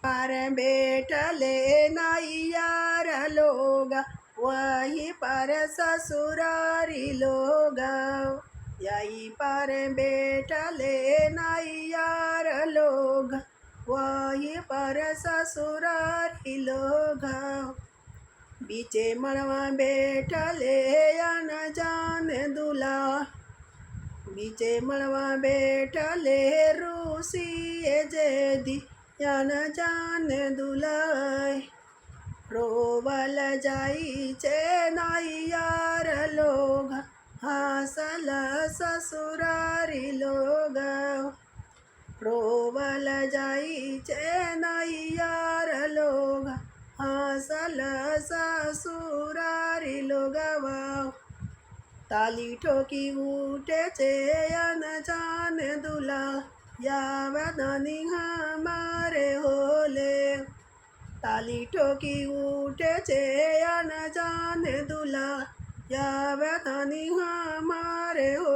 पर बैठले नैयार लोग, वहीं पर ससुरारी लोग। यहीं पर बैठले नैयार लोग, वहीं पर ससुरारी लोग। बीचे मड़वा बैठले अनजान दूल्हा, बीचे मड़वा बैठले रूसी जेदी अनजान दूल्हा। रोवल जाई चे नैयार लोग, हासल ससुरारी लोग। रोवल जाई चे नैयार लोग, हासल ससुरारी लोगवा। ताली ठोकी उठे चे अनजान दूल्हा, यावदानी हमारे होले। ताली ठोकी उठे चे अनजान दूल्हा, यावदानी हमारे हो।